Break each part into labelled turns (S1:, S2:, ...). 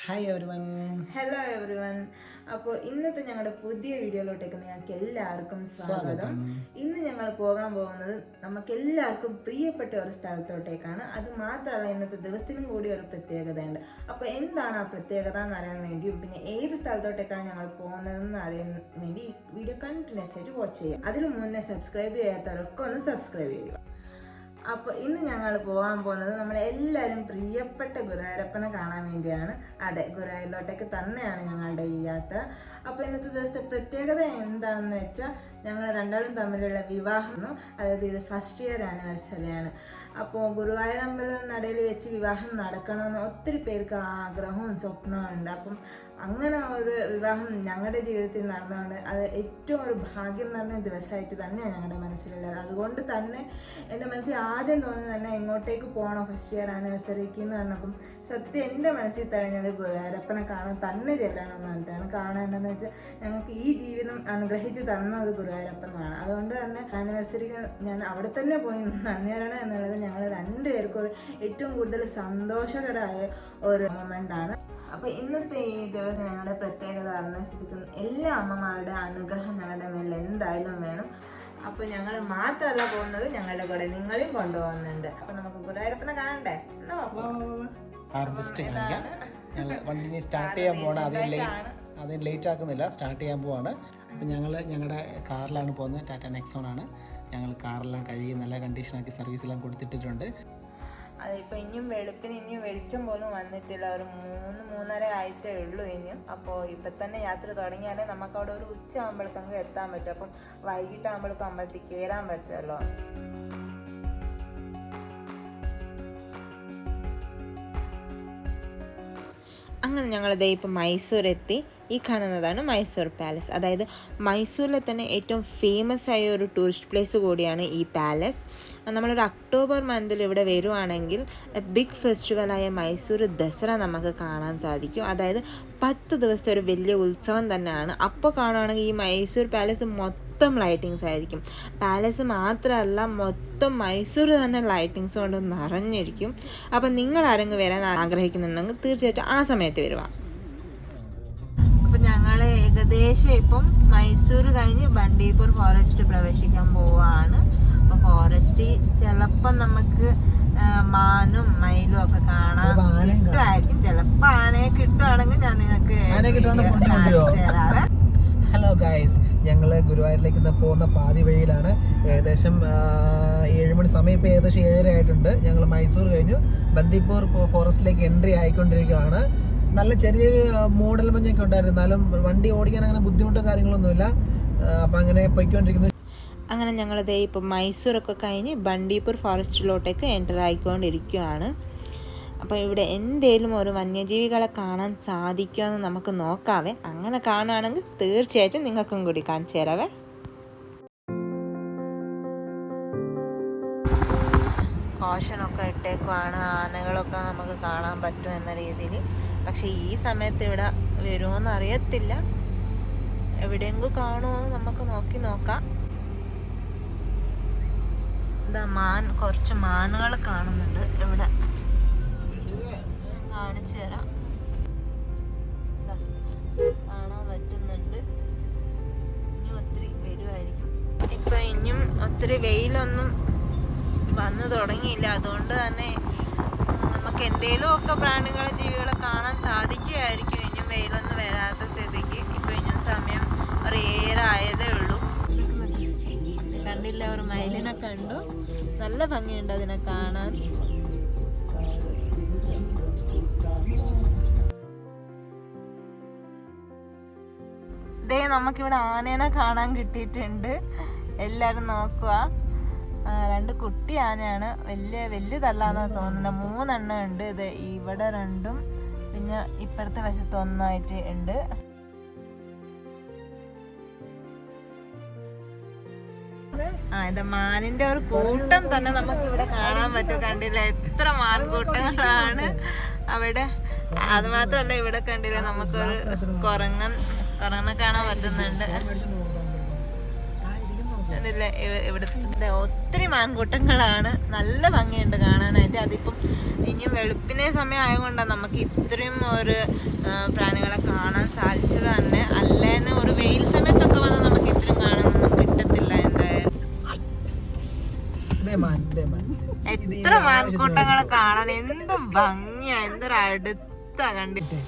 S1: Hi everyone.
S2: Hello everyone. അപ്പോൾ ഇന്നത്തെ ഞങ്ങളുടെ പുതിയ വീഡിയോയിലോട്ടേക്ക് നിങ്ങൾക്ക് എല്ലാവർക്കും സ്വാഗതം. ഇന്ന് ഞങ്ങൾ പോകാൻ പോകുന്നത് നമുക്ക് എല്ലാവർക്കും പ്രിയപ്പെട്ട ഒരു സ്ഥലത്തോട്ടേക്കാണ്. അത് മാത്രമല്ല ഇന്നത്തെ ദിവസത്തിനും കൂടി ഒരു പ്രത്യേകതയുണ്ട്. അപ്പോൾ എന്താണ് ആ പ്രത്യേകത എന്ന് അറിയാൻ വേണ്ടിയും പിന്നെ ഏത് സ്ഥലത്തോട്ടേക്കാണ് ഞങ്ങൾ പോകുന്നതെന്ന് അറിയാൻ വേണ്ടി ഈ വീഡിയോ കണ്ടിന്യൂസ് ആയിട്ട് വാച്ച് ചെയ്യുക. അതിന് മുന്നേ സബ്സ്ക്രൈബ് ചെയ്യാത്തവരൊക്കെ ഒന്ന് സബ്സ്ക്രൈബ് ചെയ്യുക. അപ്പോൾ ഇന്ന് ഞങ്ങൾ പോകാൻ പോകുന്നത് നമ്മളെല്ലാവരും പ്രിയപ്പെട്ട ഗുരുവായൂരപ്പനെ കാണാൻ വേണ്ടിയാണ്. അതെ, ഗുരുവായൂരിലോട്ടേക്ക് തന്നെയാണ് ഞങ്ങളുടെ ഈ യാത്ര. അപ്പോൾ ഇന്നത്തെ ദിവസത്തെ പ്രത്യേകത എന്താണെന്ന് വെച്ചാൽ ഞങ്ങൾ രണ്ടാളും തമ്മിലുള്ള വിവാഹം, അതായത് ഇത് ഫസ്റ്റ് ഇയർ ആനിവേഴ്സറിയാണ്. അപ്പോൾ ഗുരുവായൂർ അമ്പലം നടയിൽ വെച്ച് വിവാഹം നടക്കണമെന്ന് ഒത്തിരി പേർക്ക് ആഗ്രഹവും സ്വപ്നവും ഉണ്ട്. അപ്പം അങ്ങനെ ഒരു വിവാഹം ഞങ്ങളുടെ ജീവിതത്തിൽ നടന്നുകൊണ്ട് അത് ഏറ്റവും ഒരു ഭാഗ്യം നിറഞ്ഞ ദിവസമായിട്ട് തന്നെയാണ് ഞങ്ങളുടെ മനസ്സിലുള്ളത്. അതുകൊണ്ട് തന്നെ എൻ്റെ മനസ്സിൽ ആദ്യം തോന്നുന്നത് തന്നെ എങ്ങോട്ടേക്ക് പോകണം ഫസ്റ്റ് ഇയർ ആനിവേഴ്സറിക്ക് എന്ന് പറഞ്ഞപ്പം സത്യം എൻ്റെ മനസ്സിൽ തെളിഞ്ഞത് ഗുരുവായൂരപ്പനെ കാണാൻ തന്നെ ചെല്ലണം എന്ന് പറഞ്ഞിട്ടാണ്. കാണാൻ എന്താണെന്ന് വെച്ചാൽ ഞങ്ങൾക്ക് ഈ ജീവിതം അനുഗ്രഹിച്ച് തന്നത് ഗുരുവായൂരപ്പനാണ്. അതുകൊണ്ട് തന്നെ ആനിവേഴ്സറിക്ക് ഞാൻ അവിടെ തന്നെ പോയി നന്ദി പറയണം എന്നുള്ളത് ഞങ്ങൾ രണ്ടുപേർക്കും ഒരു ഏറ്റവും കൂടുതൽ സന്തോഷകരമായ ഒരു മൊമെൻ്റാണ്. അപ്പോൾ ഇന്നത്തെ ഈ ദിവസം ഞങ്ങളുടെ പ്രത്യേകത അറിഞ്ഞിരിക്കുന്ന എല്ലാ അമ്മമാരുടെ അനുഗ്രഹം ഞങ്ങളുടെ മേലിൽ എന്തായാലും വേണം. അപ്പോൾ ഞങ്ങൾ മാത്രമല്ല പോകുന്നത്, ഞങ്ങളുടെ കൂടെ നിങ്ങളെയും കൊണ്ടുപോകുന്നുണ്ട്. അപ്പോൾ നമുക്ക് ഗുരുവായൂരപ്പനെ കാണണ്ടേ?
S1: വണ്ടി സ്റ്റാർട്ട് ചെയ്യാൻ പോകണം. അത് ലേറ്റ് ആക്കുന്നില്ല, സ്റ്റാർട്ട് ചെയ്യാൻ പോവാണ്. അപ്പം ഞങ്ങൾ ഞങ്ങളുടെ കാറിലാണ് പോകുന്നത്. ടാറ്റ നെക്സോൺ ആണ്. ഞങ്ങൾ കാറെല്ലാം കഴുകി നല്ല കണ്ടീഷനാക്കി സർവീസെല്ലാം കൊടുത്തിട്ടുണ്ട്.
S2: അതിപ്പോൾ ഇനിയും വെളുപ്പിന് ഇനിയും വെളിച്ചം പോലും വന്നിട്ടില്ല. ഒരു 3-3:30 ആയിട്ടേ ഉള്ളൂ ഇനിയും. അപ്പോൾ ഇപ്പം തന്നെ യാത്ര തുടങ്ങിയാലേ നമുക്ക് അവിടെ ഒരു ഉച്ച ആകുമ്പോഴേക്കങ്ങ് എത്താൻ പറ്റും. അപ്പം വൈകിട്ടാകുമ്പോഴേക്കും അമ്പലത്തിൽ കയറാൻ പറ്റുമല്ലോ. അങ്ങനെ ഞങ്ങളിതേ ഇപ്പം മൈസൂർ എത്തി. ഈ കാണുന്നതാണ് മൈസൂർ പാലസ്. അതായത് മൈസൂരിലെ തന്നെ ഏറ്റവും ഫേമസ് ആയ ഒരു ടൂറിസ്റ്റ് പ്ലേസ് കൂടിയാണ് ഈ പാലസ്. നമ്മളൊരു ഒക്ടോബർ മന്തിൽ ഇവിടെ വരുവാണെങ്കിൽ ബിഗ് ഫെസ്റ്റിവലായ മൈസൂർ ദസറ നമുക്ക് കാണാൻ സാധിക്കും. അതായത് 10 ദിവസത്തെ ഒരു വലിയ ഉത്സവം തന്നെയാണ്. അപ്പോൾ കാണുവാണെങ്കിൽ ഈ മൈസൂർ പാലസ് മൊത്തം ലൈറ്റിങ്സ് ആയിരിക്കും. പാലസ് മാത്രമല്ല, മൊത്തം മൈസൂർ തന്നെ ലൈറ്റിങ്സ് കൊണ്ട് നിറഞ്ഞിരിക്കും. അപ്പം നിങ്ങൾ ആരെങ്കിലും വരാൻ ആഗ്രഹിക്കുന്നുണ്ടെങ്കിൽ തീർച്ചയായിട്ടും ആ സമയത്ത് വരുക. അപ്പം ഞങ്ങൾ ഏകദേശം ഇപ്പം മൈസൂർ കഴിഞ്ഞ് ബണ്ടീപൂർ ഫോറസ്റ്റ് പ്രവേശിക്കാൻ പോവുകയാണ്. അപ്പോൾ ഫോറസ്റ്റ് ചിലപ്പം നമുക്ക് മാനും മയിലും ഒക്കെ കാണാൻ കിട്ടുമായിരിക്കും. ചിലപ്പോൾ ആനയെ കിട്ടുവാണെങ്കിൽ ഞാൻ നിങ്ങൾക്ക് തരാവേ.
S1: ഹലോ ഗൈസ്, ഞങ്ങൾ ഗുരുവായൂരിലേക്ക് പോകുന്ന പാതി വഴിയിലാണ്. ഏകദേശം 7 മണി സമയം, ഇപ്പോൾ ഏകദേശം 7:30 ആയിട്ടുണ്ട്. ഞങ്ങൾ മൈസൂർ കഴിഞ്ഞു ബന്ദിപ്പൂർ ഫോറസ്റ്റിലേക്ക് എൻട്രി ആയിക്കൊണ്ടിരിക്കുകയാണ്. നല്ല ചെറിയൊരു മൂടൽ മഞ്ഞൊക്കെ ഉണ്ടായിരുന്നു, എന്നാലും വണ്ടി ഓടിക്കാൻ അങ്ങനെ ബുദ്ധിമുട്ടോ കാര്യങ്ങളൊന്നുമില്ല. അപ്പം അങ്ങനെ പോയിക്കൊണ്ടിരിക്കുന്നു.
S2: അങ്ങനെ ഞങ്ങളിതേ ഇപ്പോൾ മൈസൂരൊക്കെ കഴിഞ്ഞ് ബണ്ടീപൂർ ഫോറസ്റ്റിലോട്ടേക്ക് എൻ്റർ ആയിക്കൊണ്ടിരിക്കുകയാണ്. അപ്പോൾ ഇവിടെ എന്തേലും ഒരു വന്യജീവികളെ കാണാൻ സാധിക്കുമെന്ന് നമുക്ക് നോക്കാവേ. അങ്ങനെ കാണുകയാണെങ്കിൽ തീർച്ചയായിട്ടും നിങ്ങൾക്കും കൂടി കാണിച്ചു തരാവേ. കോഷനൊക്കെ ഇട്ടേക്കുവാണ്. ആനകളൊക്കെ നമുക്ക് കാണാൻ പറ്റും എന്ന രീതിയിൽ. പക്ഷേ ഈ സമയത്ത് ഇവിടെ വരുമോയെന്ന് അറിയത്തില്ല. എവിടെയെങ്കിലും കാണുമോ എന്ന് നമുക്ക് നോക്കാം. ഇതാ കുറച്ച് മാനുകൾ കാണുന്നുണ്ട് ഇവിടെ. കാണിച്ചു തരാം. കാണാൻ പറ്റുന്നുണ്ട്. ഇനി ഒത്തിരി വരുമായിരിക്കും. ഇപ്പം ഇനിയും ഒത്തിരി വെയിലൊന്നും വന്നു തുടങ്ങിയില്ല. അതുകൊണ്ട് തന്നെ നമുക്ക് എന്തേലും ഒക്കെ പ്രാണികളെ ജീവികളെ കാണാൻ സാധിക്കുമായിരിക്കും. ഇനിയും വെയിലൊന്നും വരാത്ത സ്ഥിതിക്ക്. ഇപ്പം ഇനിയും സമയം ഒരു 7 ആയതേ ഉള്ളൂ. കണ്ടില്ല, ഒരു മയിലിനെ കണ്ടു. നല്ല ഭംഗിയുണ്ട് അതിനെ കാണാൻ. ഇതേ നമുക്കിവിടെ ആനേനെ കാണാൻ കിട്ടിയിട്ടുണ്ട്. എല്ലാവരും നോക്കുക. 2 കുട്ടി ആനയാണ്. വലുതല്ലാന്നാണ് തോന്നുന്നത്. 3 എണ്ണം ഉണ്ട്. ഇത് ഇവിടെ 2ഉം പിന്നെ ഇപ്പുറത്തെ വശത്ത് 1ആയിട്ട് ഉണ്ട്. ഇത് മാനിന്റെ ഒരു കൂട്ടം തന്നെ നമുക്ക് ഇവിടെ കാണാൻ പറ്റും. കണ്ടില്ല, എത്ര മാൻകൂട്ടങ്ങളാണ് അവിടെ. അത് മാത്രമല്ല, ഇവിടെ കണ്ടില്ല നമുക്കൊരു കുരങ്ങനെ കാണാൻ പറ്റുന്നുണ്ട്. കണ്ടില്ലേ, ഇവിടുത്തെ ഒത്തിരി മാൻകൂട്ടങ്ങളാണ്. നല്ല ഭംഗിയുണ്ട് കാണാനായിട്ട്. അതിപ്പം ഇനിയും വെളുപ്പിനെ സമയം ആയതുകൊണ്ടാണ് നമുക്ക് ഇത്രയും ഒരു പ്രാണികളെ കാണാൻ സാധിച്ചത് തന്നെ. അല്ലേന്ന് ഒരു വെയിൽ സമയത്തൊക്കെ വന്ന് നമുക്ക് ഇത്രയും കാണാനൊന്നും കിട്ടത്തില്ല. എന്തായാലും എത്ര മാൻകൂട്ടങ്ങളെ കാണാൻ എന്ത് ഭംഗിയാ, എന്തൊരു അടുത്താ കണ്ടിട്ട്.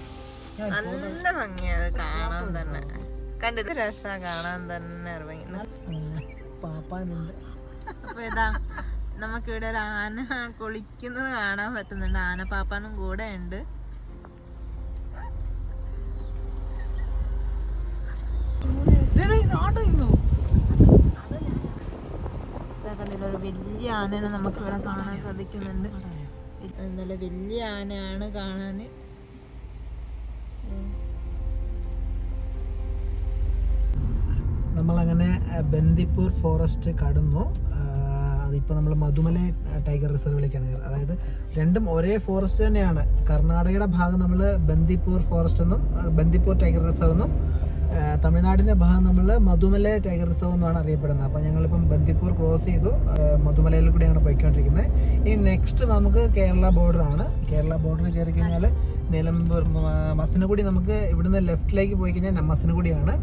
S2: നല്ല ഭംഗിയാ അത് കാണാൻ തന്നെ. കണ്ടിട്ട് രസാ കാണാൻ തന്നെ ഭംഗി. അപ്പൊ ഇതാ നമുക്കിവിടെ ഒരു ആന കുളിക്കുന്നത് കാണാൻ പറ്റുന്നുണ്ട്. ആന പാപ്പാനും കൂടെ ഉണ്ട്. കണ്ടില്ല, ഒരു വലിയ ആനനെ നമുക്ക് ഇവിടെ കാണാൻ സാധിക്കുന്നുണ്ട്. നല്ല വലിയ ആനയാണ് കാണാന്.
S1: നമ്മളങ്ങനെ ബന്ദിപ്പൂർ ഫോറസ്റ്റ് കടന്നു. അതിപ്പോൾ നമ്മൾ മധുമല ടൈഗർ റിസർവിലേക്കാണ്. അതായത് രണ്ടും ഒരേ ഫോറസ്റ്റ് തന്നെയാണ്. കർണാടകയുടെ ഭാഗം നമ്മൾ ബന്ദിപ്പൂർ ഫോറസ്റ്റ് എന്നും ബന്ദിപ്പൂർ ടൈഗർ റിസർവ് എന്നും, തമിഴ്നാടിൻ്റെ ഭാഗം നമ്മൾ മധുമല ടൈഗർ റിസർവ് എന്നാണ് അറിയപ്പെടുന്നത്. അപ്പോൾ ഞങ്ങളിപ്പം ബന്ദിപ്പൂർ ക്രോസ് ചെയ്തു, മധുമലയിൽ കൂടെയാണ് പോയിക്കൊണ്ടിരിക്കുന്നത്. ഈ നെക്സ്റ്റ് നമുക്ക് കേരള ബോർഡറാണ്. കേരള ബോർഡറിൽ കയറി കഴിഞ്ഞാൽ നിലമ്പൂർ മസനഗുഡി, നമുക്ക് ഇവിടുന്ന് ലെഫ്റ്റിലേക്ക് പോയി കഴിഞ്ഞാൽ മസനഗുഡിയാണ്.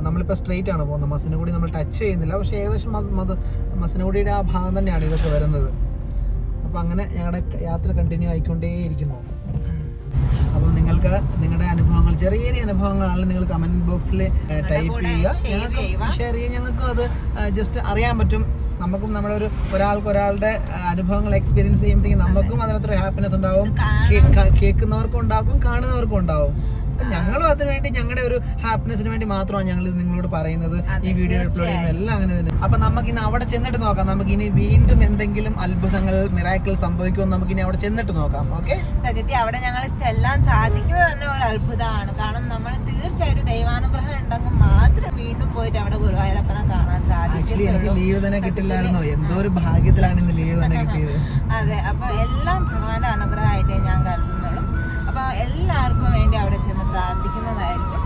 S1: നമ്മളിപ്പോൾ സ്ട്രെയിറ്റ് ആണ് പോകുന്നത്. മസനഗുഡി നമ്മൾ ടച്ച് ചെയ്യുന്നില്ല, പക്ഷേ ഏകദേശം മസനഗുഡിയുടെ ആ ഭാഗം തന്നെയാണ് ഇതൊക്കെ വരുന്നത്. അപ്പോൾ അങ്ങനെ ഞങ്ങളുടെ യാത്ര കണ്ടിന്യൂ ആയിക്കൊണ്ടേയിരിക്കുന്നു. അപ്പം നിങ്ങൾക്ക് നിങ്ങളുടെ അനുഭവങ്ങൾ, ചെറിയ ചെറിയ അനുഭവങ്ങളാണ്, നിങ്ങൾ കമൻറ്റ് ബോക്സിൽ ടൈപ്പ് ചെയ്യുക, ഞങ്ങൾക്ക് ഷെയർ ചെയ്യുക. ഞങ്ങൾക്കും അത് ജസ്റ്റ് അറിയാൻ പറ്റും. നമുക്കും നമ്മുടെ ഒരാളുടെ അനുഭവങ്ങൾ എക്സ്പീരിയൻസ് ചെയ്യുമ്പോഴത്തേക്കും നമുക്കും അതിനകത്തൊരു ഹാപ്പിനെസ് ഉണ്ടാവും. കേൾക്കുന്നവർക്കും ഉണ്ടാവും, കാണുന്നവർക്കും ഉണ്ടാവും. ഞങ്ങളും അതിനുവേണ്ടി, ഞങ്ങളുടെ ഒരു ഹാപ്പിനെസ്സിന് വേണ്ടി മാത്രമാണ് ഞങ്ങൾ നിങ്ങളോട് പറയുന്നത്, ഈ വീഡിയോ അപ്ലോഡ് ചെയ്യുന്നത് എല്ലാം അങ്ങനെ തന്നെ. അപ്പൊ നമുക്കിനി അവിടെ ചെന്നിട്ട് നോക്കാം. നമുക്കിനി വീണ്ടും എന്തെങ്കിലും അത്ഭുതങ്ങൾ, മിറാക്കിൾ സംഭവിക്കുമെന്ന് നമുക്കിനി അവിടെ ചെന്നിട്ട് നോക്കാം. ഓക്കെ,
S2: സത്യത്തിൽ അവിടെ ഞങ്ങൾ ചെല്ലാൻ സാധിക്കുന്നത് തന്നെ ഒരു അത്ഭുതമാണ്. കാരണം നമ്മൾ തീർച്ചയായിട്ടും ദൈവാനുഗ്രഹം ഉണ്ടെങ്കിൽ മാത്രം വീണ്ടും പോയിട്ട് അവിടെ ഗുരുവായൂരപ്പനെ കാണാൻ സാധിക്കും.
S1: ആക്ച്വലി എനിക്ക് ലീവ് തന്നെ കിട്ടില്ലായിരുന്നോ, എന്തോ ഒരു ഭാഗ്യത്തിലാണ് ഇന്ന് ലീവ് തന്നെ കിട്ടിയത്.
S2: അതെ, അപ്പൊ എല്ലാം ഭഗവാന്റെ അനുഗ്രഹമായിട്ടേ ഞാൻ കരുതുന്നുള്ളൂ. അപ്പൊ എല്ലാവർക്കും വേണ്ടി അവിടെ ചെന്ന് പ്രാർത്ഥിക്കുന്നതായിരിക്കും.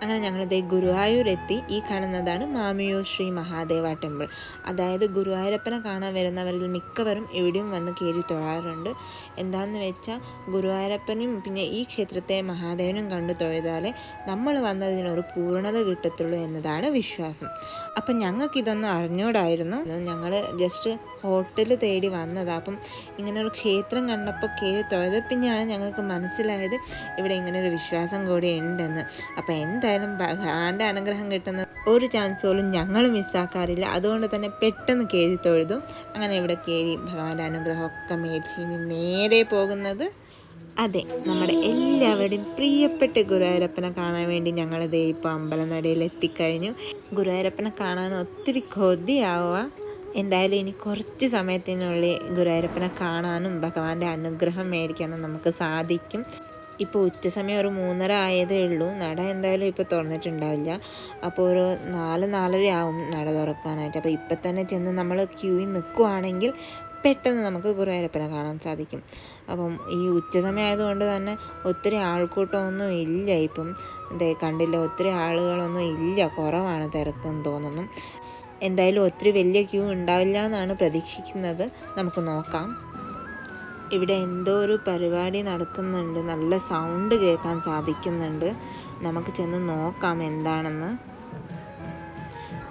S2: അങ്ങനെ ഞങ്ങളിത് ഗുരുവായൂരെത്തി. ഈ കാണുന്നതാണ് മാമിയൂർ ശ്രീ മഹാദേവ ടെമ്പിൾ. അതായത് ഗുരുവായൂരപ്പനെ കാണാൻ വരുന്നവരിൽ മിക്കവരും ഇവിടെയും വന്ന് കയറി തൊഴാറുണ്ട്. എന്താണെന്ന് വെച്ചാൽ ഗുരുവായൂരപ്പനും പിന്നെ ഈ ക്ഷേത്രത്തെ മഹാദേവനും കണ്ടു തൊഴുതാലേ നമ്മൾ വന്നതിനൊരു പൂർണ്ണത കിട്ടത്തുള്ളൂ എന്നതാണ് വിശ്വാസം. അപ്പം ഞങ്ങൾക്കിതൊന്നും അറിഞ്ഞൂടായിരുന്നു. ഞങ്ങൾ ജസ്റ്റ് ഹോട്ടൽ തേടി വന്നതാണ്. അപ്പം ഇങ്ങനൊരു ക്ഷേത്രം കണ്ടപ്പോൾ കയറി തൊഴുത് പിന്നെയാണ് ഞങ്ങൾക്ക് മനസ്സിലായത് ഇവിടെ ഇങ്ങനൊരു വിശ്വാസം കൂടി ഉണ്ടെന്ന്. അപ്പം എന്തായാലും ഭഗവാന്റെ അനുഗ്രഹം കിട്ടുന്ന ഒരു ചാൻസ് പോലും ഞങ്ങൾ മിസ്സാക്കാറില്ല. അതുകൊണ്ട് തന്നെ പെട്ടെന്ന് കയറി തൊഴുതും. അങ്ങനെ ഇവിടെ കയറി ഭഗവാന്റെ അനുഗ്രഹമൊക്കെ മേടിച്ച് ഇനി നേരെ പോകുന്നത്, അതെ, നമ്മുടെ എല്ലാവരുടെയും പ്രിയപ്പെട്ട ഗുരുവായൂരപ്പനെ കാണാൻ വേണ്ടി ഞങ്ങളിതേ ഇപ്പോൾ അമ്പലനടയിൽ എത്തിക്കഴിഞ്ഞു. ഗുരുവായൂരപ്പനെ കാണാൻ ഒത്തിരി കൊതിയാവുക. എന്തായാലും ഇനി കുറച്ച് സമയത്തിനുള്ളിൽ ഗുരുവായൂരപ്പനെ കാണാനും ഭഗവാന്റെ അനുഗ്രഹം മേടിക്കാനും നമുക്ക് സാധിക്കും. ഇപ്പോൾ ഉച്ച സമയം ഒരു 3:30 ആയതേ ഉള്ളൂ. നട എന്തായാലും ഇപ്പോൾ തുറന്നിട്ടുണ്ടാവില്ല. അപ്പോൾ ഒരു 4-4:30 ആവും നട തുറക്കാനായിട്ട്. അപ്പോൾ ഇപ്പം തന്നെ ചെന്ന് നമ്മൾ ക്യൂവിൽ നിൽക്കുവാണെങ്കിൽ പെട്ടെന്ന് നമുക്ക് ഗുരുവായൂരപ്പനെ കാണാൻ സാധിക്കും. അപ്പം ഈ ഉച്ച സമയം ആയതുകൊണ്ട് തന്നെ ഒത്തിരി ആൾക്കൂട്ടമൊന്നും ഇല്ല. ഇപ്പം കണ്ടില്ല, ഒത്തിരി ആളുകളൊന്നും ഇല്ല, കുറവാണ്, തിരക്കെന്ന് തോന്നുന്നു. എന്തായാലും ഒത്തിരി വലിയ ക്യൂ ഉണ്ടാവില്ല എന്നാണ് പ്രതീക്ഷിക്കുന്നത്. നമുക്ക് നോക്കാം. ഇവിടെ എന്തോ ഒരു പരിപാടി നടക്കുന്നുണ്ട്, നല്ല സൗണ്ട് കേൾക്കാൻ സാധിക്കുന്നുണ്ട്. നമുക്ക് ചെന്ന് നോക്കാം എന്താണെന്ന്.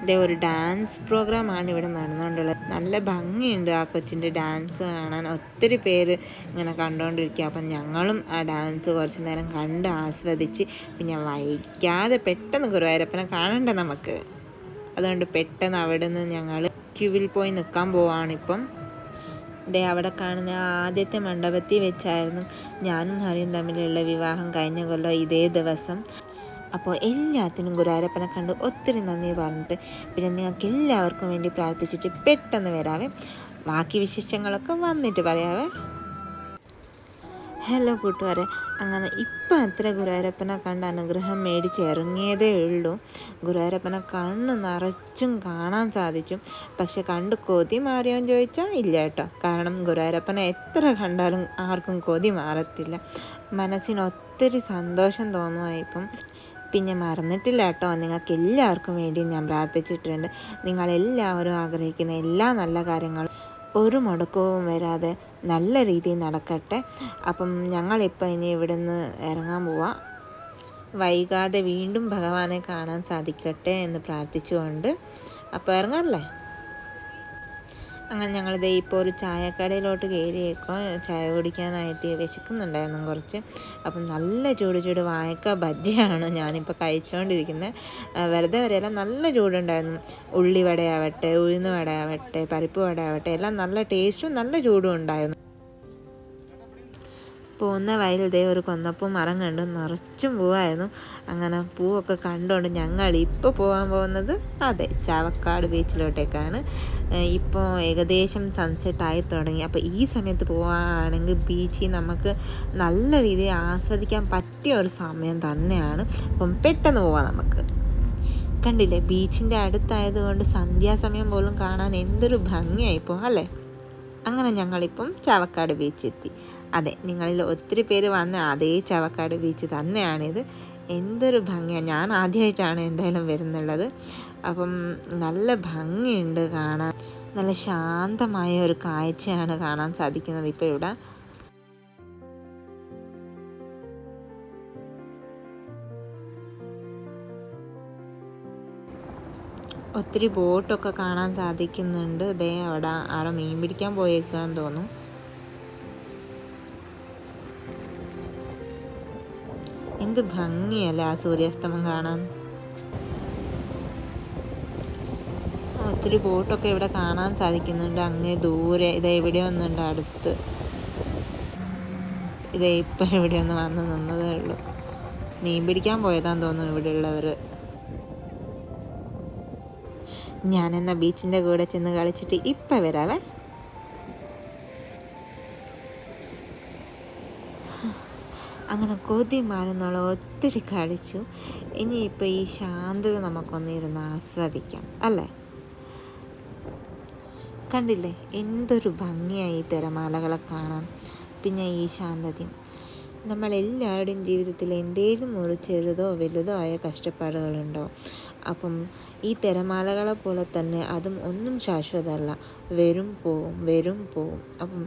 S2: ഇതേ ഒരു ഡാൻസ് പ്രോഗ്രാമാണ് ഇവിടെ നടന്നുകൊണ്ടുള്ളത്. നല്ല ഭംഗിയുണ്ട് ആ കൊച്ചിൻ്റെ ഡാൻസ് കാണാൻ. ഒത്തിരി പേര് ഇങ്ങനെ കണ്ടുകൊണ്ടിരിക്കുക. അപ്പം ഞങ്ങളും ആ ഡാൻസ് കുറച്ച് നേരം കണ്ട് ആസ്വദിച്ച് പിന്നെ വൈകാതെ പെട്ടെന്ന് ഗുരുവായൂരപ്പനെ കാണണ്ടേ നമുക്ക്. അതുകൊണ്ട് പെട്ടെന്ന് അവിടെ നിന്ന് ഞങ്ങൾ ക്യൂവിൽ പോയി നിൽക്കാൻ പോവാണിപ്പം. അവിടെ കാണുന്ന ആദ്യത്തെ മണ്ഡപത്തിൽ വെച്ചായിരുന്നു ഞാനും ഹരിയും തമ്മിലുള്ള വിവാഹം കഴിഞ്ഞ കൊല്ലം ഇതേ ദിവസം. അപ്പോൾ എല്ലാത്തിനും ഗുരുവായൂരപ്പനെ കണ്ട് ഒത്തിരി നന്ദി പറഞ്ഞിട്ട് പിന്നെ നിങ്ങൾക്ക് എല്ലാവർക്കും വേണ്ടി പ്രാർത്ഥിച്ചിട്ട് പെട്ടെന്ന് വരാവേ. ബാക്കി വിശേഷങ്ങളൊക്കെ വന്നിട്ട് പറയാവേ. ഹലോ കൂട്ടുകാരെ, അങ്ങനെ ഇപ്പം അത്ര ഗുരുവായൂരപ്പനെ കണ്ട് അനുഗ്രഹം മേടിച്ചിറങ്ങിയതേ ഉള്ളൂ. ഗുരുവായൂരപ്പനെ കണ്ണ് നിറച്ചും കാണാൻ സാധിച്ചു. പക്ഷെ കണ്ട് കൊതി മാറിയോന്ന് ചോദിച്ചാൽ ഇല്ല കേട്ടോ. കാരണം ഗുരുവായൂരപ്പനെ എത്ര കണ്ടാലും ആർക്കും കൊതി മാറത്തില്ല. മനസ്സിന് ഒത്തിരി സന്തോഷം തോന്നുമായിപ്പം. പിന്നെ മറന്നിട്ടില്ല കേട്ടോ, നിങ്ങൾക്ക് എല്ലാവർക്കും വേണ്ടി ഞാൻ പ്രാർത്ഥിച്ചിട്ടുണ്ട്. നിങ്ങളെല്ലാവരും ആഗ്രഹിക്കുന്ന എല്ലാ നല്ല കാര്യങ്ങളും ഒരു മുടക്കവും വരാതെ നല്ല രീതിയിൽ നടക്കട്ടെ. അപ്പം ഞങ്ങളിപ്പോൾ ഇനി ഇവിടുന്ന് ഇറങ്ങാൻ പോവാം. വൈകാതെ വീണ്ടും ഭഗവാനെ കാണാൻ സാധിക്കട്ടെ എന്ന് പ്രാർത്ഥിച്ചുകൊണ്ട് അപ്പോൾ ഇറങ്ങാമല്ലേ. അങ്ങനെ ഞങ്ങളിത് ഇപ്പോൾ ഒരു ചായക്കടയിലോട്ട് കയറിയേക്കോ. ചായ കുടിക്കാനായിട്ട് വിശക്കുന്നുണ്ടായിരുന്നു കുറച്ച്. അപ്പം നല്ല ചൂട് ചൂട് വാഴക്ക ബജ്ജിയാണ് ഞാനിപ്പോൾ കഴിച്ചുകൊണ്ടിരിക്കുന്നത്. വെറുതെ വരെയല്ല, നല്ല ചൂടുണ്ടായിരുന്നു. ഉള്ളിവടയാവട്ടെ, ഉഴുന്ന് വടയാവട്ടെ, പരിപ്പ് വടയാവട്ടെ എല്ലാം നല്ല ടേസ്റ്റും നല്ല ചൂടും ഉണ്ടായിരുന്നു. പോകുന്ന വയലിൽ ഒരു കൊന്നപ്പൂ മരം കണ്ട് നിറച്ചും പൂവായിരുന്നു. അങ്ങനെ പൂവൊക്കെ കണ്ടുകൊണ്ട് ഞങ്ങൾ ഇപ്പോൾ പോകാൻ പോകുന്നത് ചാവക്കാട് ബീച്ചിലോട്ടേക്കാണ്. ഇപ്പോൾ ഏകദേശം സൺസെറ്റായി തുടങ്ങി. അപ്പോൾ ഈ സമയത്ത് പോവുകയാണെങ്കിൽ ബീച്ചിൽ നമുക്ക് നല്ല രീതിയിൽ ആസ്വദിക്കാൻ പറ്റിയ ഒരു സമയം തന്നെയാണ്. അപ്പം പെട്ടെന്ന് പോവാം നമുക്ക്. കണ്ടില്ലേ, ബീച്ചിൻ്റെ അടുത്തായതുകൊണ്ട് സന്ധ്യാസമയം പോലും കാണാൻ എന്തൊരു ഭംഗിയായിപ്പോൾ അല്ലേ. അങ്ങനെ ഞങ്ങളിപ്പം ചാവക്കാട് ബീച്ചെത്തി. നിങ്ങളിൽ ഒത്തിരി പേര് വന്ന അതേ ചാവക്കാട് ബീച്ച് തന്നെയാണിത്. എന്തൊരു ഭംഗിയാണ്. ഞാൻ ആദ്യമായിട്ടാണ് എന്തായാലും വരുന്നുള്ളത്. അപ്പം നല്ല ഭംഗിയുണ്ട് കാണാൻ. നല്ല ശാന്തമായ ഒരു കാഴ്ചയാണ് കാണാൻ സാധിക്കുന്നത് ഇപ്പോൾ ഇവിടെ. ഒത്തിരി ബോട്ടൊക്കെ കാണാൻ സാധിക്കുന്നുണ്ട്. അവിടെ ആരോ മീൻ പിടിക്കാൻ പോയേക്കാന്ന് തോന്നും. എന്ത് ഭംഗിയല്ലേ ആ സൂര്യാസ്തമം കാണാൻ. ഒത്തിരി ബോട്ടൊക്കെ ഇവിടെ കാണാൻ സാധിക്കുന്നുണ്ട്. അങ്ങേ ദൂരെ ഇവിടെ ഒന്നുണ്ട് അടുത്ത്. ഇപ്പം ഇവിടെ ഒന്ന് വന്ന് നിന്നതേ ഉള്ളൂ. മീൻ പിടിക്കാൻ പോയതാന്ന് തോന്നുന്നു ഇവിടെ ഉള്ളവർ. ഞാനെന്നാ ബീച്ചിൻ്റെ കൂടെ ചെന്ന് കളിച്ചിട്ട് ഇപ്പം വരാവേ. അങ്ങനെ കൊതി മാറുന്നുള്ള ഒത്തിരി കളിച്ചു. ഇനിയിപ്പോൾ ഈ ശാന്തത നമുക്കൊന്നിരുന്ന് ആസ്വദിക്കാം അല്ലേ. കണ്ടില്ലേ എന്തൊരു ഭംഗിയായി ഈ തിരമാലകളെ കാണാൻ. പിന്നെ ഈ ശാന്തതയും. നമ്മളെല്ലാവരുടെയും ജീവിതത്തിൽ എന്തെങ്കിലും ഒരു ചെറുതോ വലുതോ ആയ കഷ്ടപ്പാടുകളുണ്ടോ. അപ്പം ഈ തിരമാലകളെ പോലെ തന്നെ അതും ഒന്നും ശാശ്വതമല്ല. വരും പോവും. അപ്പം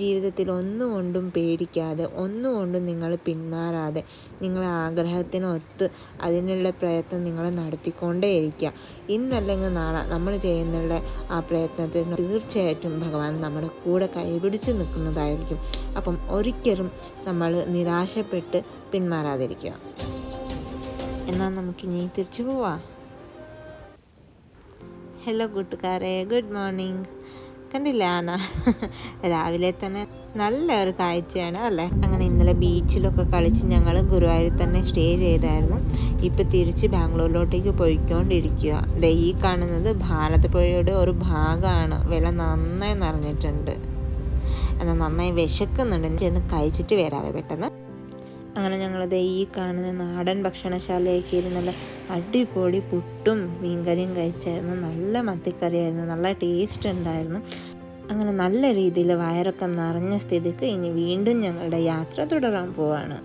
S2: ജീവിതത്തിൽ ഒന്നുകൊണ്ടും പേടിക്കാതെ, ഒന്നുകൊണ്ടും നിങ്ങൾ പിന്മാറാതെ, നിങ്ങളെ ആഗ്രഹത്തിനൊത്ത് അതിനുള്ള പ്രയത്നം നിങ്ങൾ നടത്തിക്കൊണ്ടേയിരിക്കുക. ഇന്നല്ലെങ്കിൽ നാളെ നമ്മൾ ചെയ്യുന്നുള്ള ആ പ്രയത്നത്തിന് തീർച്ചയായിട്ടും ഭഗവാൻ നമ്മുടെ കൂടെ കൈപിടിച്ച് നിൽക്കുന്നതായിരിക്കും. അപ്പം ഒരിക്കലും നമ്മൾ നിരാശപ്പെട്ട് പിന്മാറാതിരിക്കുക. എന്നാൽ നമുക്കിനി തിരിച്ചു പോവാം. ഹലോ കൂട്ടുകാരെ, ഗുഡ് മോർണിംഗ്. കണ്ടില്ല ആന രാവിലെ തന്നെ നല്ലൊരു കാഴ്ചയാണ് അല്ലേ. അങ്ങനെ ഇന്നലെ ബീച്ചിലൊക്കെ കളിച്ച് ഞങ്ങൾ ഗുരുവായൂരിൽ തന്നെ സ്റ്റേ ചെയ്തായിരുന്നു. ഇപ്പം തിരിച്ച് ബാംഗ്ലൂരിലോട്ടേക്ക് പോയിക്കൊണ്ടിരിക്കുക. ഈ കാണുന്നത് ഭാരതപ്പുഴയുടെ ഒരു ഭാഗമാണ്. വെള്ളം നന്നായി നിറഞ്ഞിട്ടുണ്ട്. എന്നാൽ നന്നായി വിശക്കുന്നുണ്ട്. ചെന്ന് കഴിച്ചിട്ട് വരാവേ പെട്ടെന്ന്. അങ്ങനെ ഞങ്ങളത് ഈ കാണുന്ന നാടൻ ഭക്ഷണശാലയ്ക്ക് നല്ല അടിപൊളി പുട്ടും മീൻകറിയും കഴിച്ചായിരുന്നു. നല്ല മത്തിക്കറിയായിരുന്നു. നല്ല ടേസ്റ്റ് ഉണ്ടായിരുന്നു. അങ്ങനെ നല്ല രീതിയിൽ വയറൊക്കെ നിറഞ്ഞ സ്ഥിതിക്ക് ഇനി വീണ്ടും ഞങ്ങളുടെ യാത്ര തുടരാൻ പോവാണ്.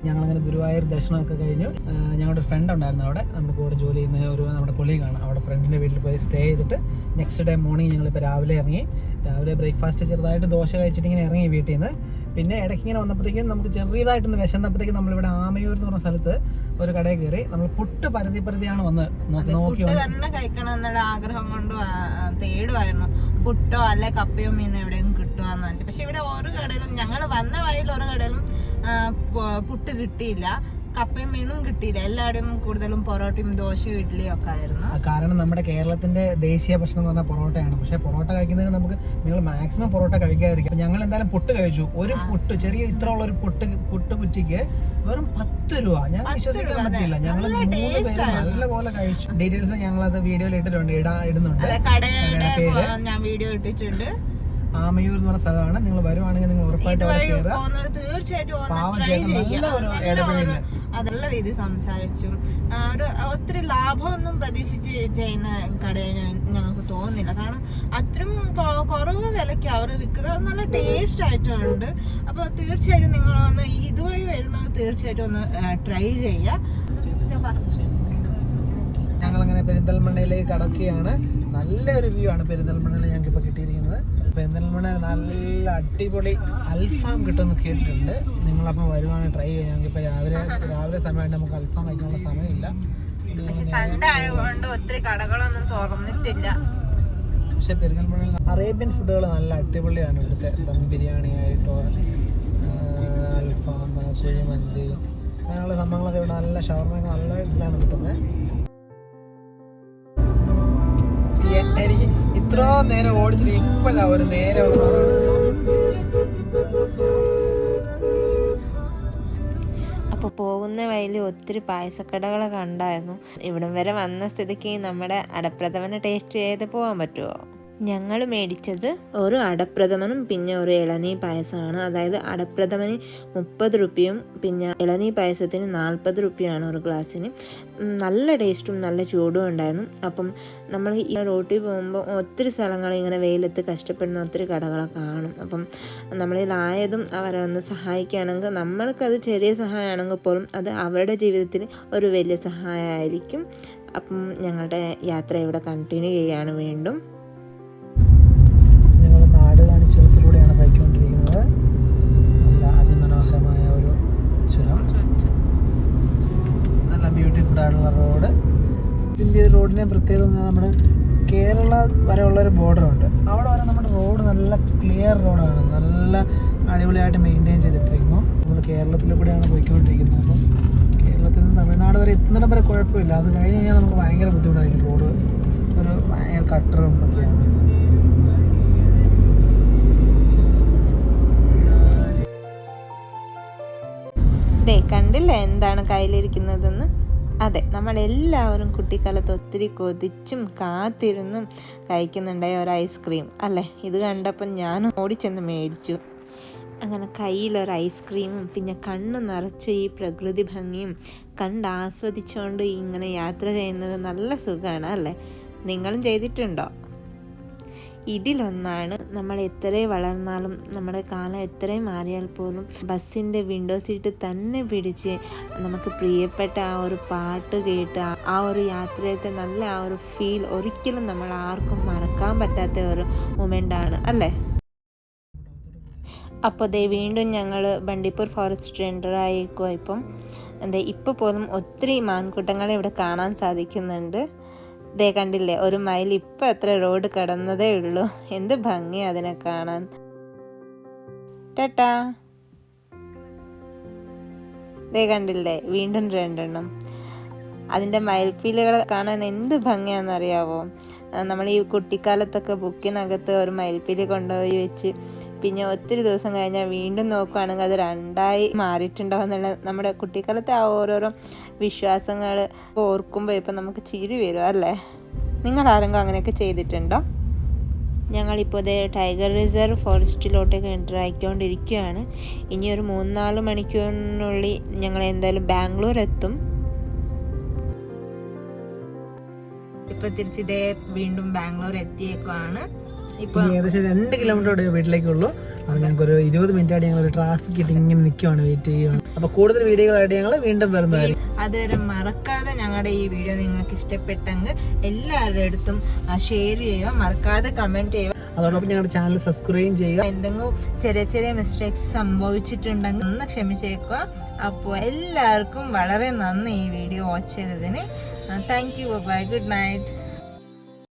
S1: ഞങ്ങളങ്ങനെ ഗുരുവായൂർ ദർശനമൊക്കെ കഴിഞ്ഞു. ഞങ്ങളുടെ ഫ്രണ്ട് ഉണ്ടായിരുന്നു അവിടെ, നമ്മുടെ കൂടെ ജോലി ചെയ്യുന്ന നമ്മുടെ കൊളീഗാണ്. അവിടെ ഫ്രണ്ടിൻ്റെ വീട്ടിൽ പോയി സ്റ്റേ ചെയ്തിട്ട് നെക്സ്റ്റ് ഡേ മോർണിംഗ് ഞങ്ങളിപ്പോൾ രാവിലെ ഇറങ്ങി. രാവിലെ ബ്രേക്ക്ഫാസ്റ്റ് ചെറുതായിട്ട് ദോശ കഴിച്ചിട്ട് ഇങ്ങനെ ഇറങ്ങി വീട്ടിൽ നിന്ന്. പിന്നെ ഇടയ്ക്ക് ഇങ്ങനെ വന്നപ്പോഴത്തേക്കും നമുക്ക് ചെറിയതായിട്ടൊന്ന് വിശന്നപ്പോഴത്തേക്കും നമ്മളിവിടെ ആമയൂർ എന്ന് പറഞ്ഞ സ്ഥലത്ത് ഒരു കടയിൽ കയറി. നമ്മൾ പുട്ട് പരതിയാണ് വന്ന് നോക്കി
S2: തന്നെ കഴിക്കണം എന്നുള്ള ആഗ്രഹം കൊണ്ട് തേടുമായിരുന്നു. പുട്ടോ അല്ലെ കപ്പയോ മീനോ എവിടെയും കിട്ടുവാന്ന് പറഞ്ഞിട്ട്. പക്ഷെ ഇവിടെ ഓരോ കടയിലും, ഞങ്ങൾ വന്ന വഴിയിൽ ഓരോ കടയിലും പുട്ട് കിട്ടിയില്ല, കപ്പയും മീനും കിട്ടിയില്ല. എല്ലാവരുടെയും കൂടുതലും പൊറോട്ടയും ദോശയും ഇഡ്ഡലിയും ഒക്കെ ആയിരുന്നു.
S1: കാരണം നമ്മുടെ കേരളത്തിന്റെ ദേശീയ ഭക്ഷണം എന്ന് പറഞ്ഞാൽ പൊറോട്ടയാണ്. പക്ഷേ പൊറോട്ട കഴിക്കുന്നത് നിങ്ങൾ മാക്സിമം പൊറോട്ട കഴിക്കാതിരിക്കും. ഞങ്ങൾ എന്തായാലും പുട്ട് കഴിച്ചു. ഒരു പുട്ട്, ചെറിയ ഇത്ര ഉള്ള ഒരു പുട്ട് കുറ്റിക്ക് വെറും 10 രൂപ. ഞാൻ വിശ്വസിക്കാൻ പറ്റില്ല. ഞങ്ങൾ 3 പേര് നല്ലപോലെ കഴിച്ചു. ഡീറ്റെയിൽസ് ഞങ്ങളത് വീഡിയോയിൽ ഇട്ടിട്ടുണ്ട്, ഇടുന്നുണ്ട്.
S2: കടയുടെ പേര് ഞാൻ വീഡിയോ ഇട്ടിട്ടുണ്ട്.
S1: ആമയൂർ എന്ന് പറഞ്ഞ സ്ഥലമാണ്. നിങ്ങൾ വരുവാണെങ്കിൽ നിങ്ങൾ ഉറപ്പായിട്ട്
S2: തീർച്ചയായിട്ടും അതല്ല രീതി സംസാരിച്ചു. ഒത്തിരി ലാഭമൊന്നും പ്രതീക്ഷിച്ച് ചെയ്യുന്ന കടയെ ഞങ്ങൾക്ക് തോന്നുന്നില്ല. കാരണം അത്രയും കുറവ് വിലയ്ക്ക് അവർ വിൽക്കുന്നത് നല്ല ടേസ്റ്റ് ആയിട്ടുണ്ട്. അപ്പോൾ തീർച്ചയായിട്ടും നിങ്ങൾ ഒന്ന് ഇതുവഴി വരുന്നത് തീർച്ചയായിട്ടും ഒന്ന് ട്രൈ ചെയ്യുക.
S1: ഞങ്ങളങ്ങനെ പെരിന്തൽമണ്ണയിലേക്ക് കടക്കുകയാണ്. നല്ലൊരു വ്യൂ ആണ് പെരിന്തൽമണ്ണയിൽ ഞങ്ങൾക്ക് ഇപ്പോൾ കിട്ടിയിരിക്കുന്നത്. പെരിന്തൽമണ്ണ നല്ല അടിപൊളി അൽഫാം കിട്ടുമെന്ന് കേട്ടിട്ടുണ്ട്. നിങ്ങളപ്പം വരുവാണെങ്കിൽ ട്രൈ ചെയ്യാം. ഞങ്ങൾക്കിപ്പോൾ രാവിലെ സമയമായിട്ട് നമുക്ക് അൽഫാം കഴിക്കാനുള്ള സമയമില്ല.
S2: സൺഡേ ആയതുകൊണ്ട് ഒത്തിരി കടകളൊന്നും തുറന്നിട്ടില്ല.
S1: പക്ഷെ പെരിന്തൽമണ്ണയിൽ അറേബ്യൻ ഫുഡുകൾ നല്ല അടിപൊളിയാണ്. ഇവിടുത്തെ ദം ബിരിയാണി ആയിട്ടോ അൽഫാം, കുഴിമന്തി അങ്ങനെയുള്ള സംഭവങ്ങളൊക്കെ ഇവിടെ നല്ല ഷവർമയൊക്കെ നല്ല ഇതിലാണ് കിട്ടുന്നത്. എനിക്ക് ഇത്രോ നേരം ഓടിച്ചിട്ട് ഇപ്പല്ല ഒരു നേരം
S2: അപ്പോൾ പോകുന്ന വഴിയിൽ ഒത്തിരി പായസക്കടകളൊക്കെ ഉണ്ടായിരുന്നു. ഇവിടം വരെ വന്ന സ്ഥിതിക്ക് നമ്മുടെ അടപ്രഥമനെ ടേസ്റ്റ് ചെയ്ത് പോകാൻ പറ്റുമോ? ഞങ്ങൾ മേടിച്ചത് ഒരു അടപ്രഥമനും പിന്നെ ഒരു ഇളനീ പായസമാണ്. അതായത് അടപ്രഥമന് 30 രൂപയും പിന്നെ ഇളനീ പായസത്തിന് 40 രൂപയാണ് ഒരു ഗ്ലാസ്സിന്. നല്ല ടേസ്റ്റും നല്ല ചൂടും ഉണ്ടായിരുന്നു. അപ്പം നമ്മൾ ഈ റോട്ടിൽ പോകുമ്പോൾ ഒത്തിരി സ്ഥലങ്ങൾ ഇങ്ങനെ വെയിലത്ത് കഷ്ടപ്പെടുന്ന ഒത്തിരി കടകളൊക്കെ കാണും. അപ്പം നമ്മളിലായതും അവരെ ഒന്ന് സഹായിക്കുകയാണെങ്കിൽ നമ്മൾക്കത് ചെറിയ സഹായമാണെങ്കിൽ പോലും അത് അവരുടെ ജീവിതത്തിൽ ഒരു വലിയ സഹായമായിരിക്കും. അപ്പം ഞങ്ങളുടെ യാത്ര ഇവിടെ കണ്ടിന്യൂ ചെയ്യുകയാണ് വീണ്ടും.
S1: ചുരത്തിലൂടെയാണ് പോയിക്കൊണ്ടിരിക്കുന്നത്. നല്ല അതിമനോഹരമായ ഒരു ചുരം, നല്ല ബ്യൂട്ടിഫുൾ ആയിട്ടുള്ള റോഡ്. ഇതിൻ്റെ റോഡിനെ പ്രത്യേകത നമ്മുടെ കേരള വരെ ഉള്ളൊരു ബോർഡറുണ്ട്. അവിടെ വരെ നമ്മുടെ റോഡ് നല്ല ക്ലിയർ റോഡാണ്, നല്ല അടിപൊളിയായിട്ട് മെയിൻറ്റെയിൻ ചെയ്തിട്ടിരിക്കുന്നു. നമ്മൾ കേരളത്തിലൂടെയാണ് പോയിക്കൊണ്ടിരിക്കുന്നത്. അപ്പം കേരളത്തിൽ നിന്ന് തമിഴ്നാട് വരെ എത്തുന്നിടം വരെ കുഴപ്പമില്ല. അത് കഴിഞ്ഞ് കഴിഞ്ഞാൽ നമുക്ക് ഭയങ്കര ബുദ്ധിമുട്ടായിരിക്കും. റോഡ് ഒരു ഭയങ്കര കട്ടറും ഒക്കെയാണ്.
S2: കണ്ടില്ല എന്താണ് കയ്യിലിരിക്കുന്നതെന്ന്? അതെ, നമ്മളെല്ലാവരും കുട്ടിക്കാലത്ത് ഒത്തിരി കൊതിച്ചും കാത്തിരുന്നും കഴിക്കുന്നുണ്ടായ ഒരു ഐസ്ക്രീം അല്ലേ? ഇത് കണ്ടപ്പോൾ ഞാൻ ഓടിച്ചെന്ന് മേടിച്ചു. അങ്ങനെ കയ്യിലൊരു ഐസ്ക്രീമും പിന്നെ കണ്ണ് നിറച്ച് ഈ പ്രകൃതി ഭംഗിയും കണ്ട് ആസ്വദിച്ചുകൊണ്ട് ഇങ്ങനെ യാത്ര ചെയ്യുന്നത് നല്ല സുഖമാണ് അല്ലേ? നിങ്ങളും ചെയ്തിട്ടുണ്ടോ? ഇതിലൊന്നാണ് നമ്മൾ എത്രയും വളർന്നാലും നമ്മുടെ കാലം എത്രയും മാറിയാൽ പോലും ബസ്സിൻ്റെ വിൻഡോ സീറ്റ് തന്നെ പിടിച്ച് നമുക്ക് പ്രിയപ്പെട്ട ആ ഒരു പാട്ട് കേട്ട് ആ ഒരു യാത്രയിലത്തെ നല്ല ആ ഒരു ഫീൽ ഒരിക്കലും നമ്മൾ ആർക്കും മറക്കാൻ പറ്റാത്ത ഒരു മൊമെൻ്റാണ് അല്ലേ? അപ്പോൾ വീണ്ടും ഞങ്ങൾ ബണ്ടിപ്പൂർ ഫോറസ്റ്റ് എൻ്ററായിക്കോ. ഇപ്പോൾ പോലും ഒത്തിരി മാൻകൂട്ടങ്ങളെ ഇവിടെ കാണാൻ സാധിക്കുന്നുണ്ട്. കണ്ടില്ലേ, ഒരു മൈൽ ഇപ്പം എത്ര റോഡ് കടന്നതേ ഉള്ളൂ. എന്ത് ഭംഗി അതിനെ കാണാൻ. ടാറ്റാ. കണ്ടില്ലേ, വീണ്ടും 2 എണ്ണം. അതിൻ്റെ മയിൽപ്പീലുകൾ കാണാൻ എന്ത് ഭംഗിയാണെന്നറിയാവോ? നമ്മൾ ഈ കുട്ടിക്കാലത്തൊക്കെ ബുക്കിനകത്ത് ഒരു മയിൽപ്പീലി കൊണ്ടുപോയി വെച്ച് പിന്നെ ഒത്തിരി ദിവസം കഴിഞ്ഞാൽ വീണ്ടും നോക്കുകയാണെങ്കിൽ അത് 2ആയി മാറിയിട്ടുണ്ടാവും എന്നുള്ള നമ്മുടെ കുട്ടിക്കാലത്തെ ആ ഓരോരോ വിശ്വാസങ്ങൾ ഓർക്കുമ്പോൾ ഇപ്പം നമുക്ക് ചിരി വരും അല്ലേ? നിങ്ങൾ ആരെങ്കിലും അങ്ങനെയൊക്കെ ചെയ്തിട്ടുണ്ടോ? ഞങ്ങളിപ്പോൾ ടൈഗർ റിസർവ് ഫോറസ്റ്റിലോട്ടൊക്കെ എൻ്റർ ആയിക്കൊണ്ടിരിക്കുകയാണ്. ഇനി ഒരു 3-4 മണിക്കൂറിനുള്ളിൽ ഞങ്ങൾ എന്തായാലും ബാംഗ്ലൂർ എത്തും. ഇപ്പോൾ തിരിച്ച് വീണ്ടും ബാംഗ്ലൂർ എത്തിയേക്കുവാണ്.
S1: ഇപ്പൊ ഏകദേശം 2 കിലോമീറ്റർ വീട്ടിലേക്കുള്ളൂ. അപ്പോൾ ഞങ്ങൾക്ക് ഒരു 20 മിനിറ്റ് ആയിട്ട് ഞങ്ങൾ ഒരു ട്രാഫിക് ആയിട്ട് ഇങ്ങനെ നിൽക്കുവാണ്, വെയിറ്റ് ചെയ്യുകയാണ്. അപ്പോൾ കൂടുതൽ വീഡിയോകളായിട്ട് ഞങ്ങൾ വീണ്ടും വരുന്നതായിരിക്കും.
S2: അതുവരെ മറക്കാതെ ഞങ്ങളുടെ ഈ വീഡിയോ നിങ്ങൾക്ക് ഇഷ്ടപ്പെട്ടെങ്കിൽ എല്ലാവരുടെ അടുത്തും ഷെയർ ചെയ്യുക, മറക്കാതെ കമൻറ്റ് ചെയ്യുക.
S1: അതോടൊപ്പം ഞങ്ങളുടെ ചാനൽ സബ്സ്ക്രൈബ് ചെയ്യുക.
S2: എന്തെങ്കിലും ചെറിയ ചെറിയ മിസ്റ്റേക്സ് സംഭവിച്ചിട്ടുണ്ടെങ്കിൽ ഒന്ന് ക്ഷമിച്ചേക്കുക. അപ്പോൾ എല്ലാവർക്കും വളരെ നന്ദി ഈ വീഡിയോ വാച്ച് ചെയ്തതിന്. Thank you. Bye. Good night.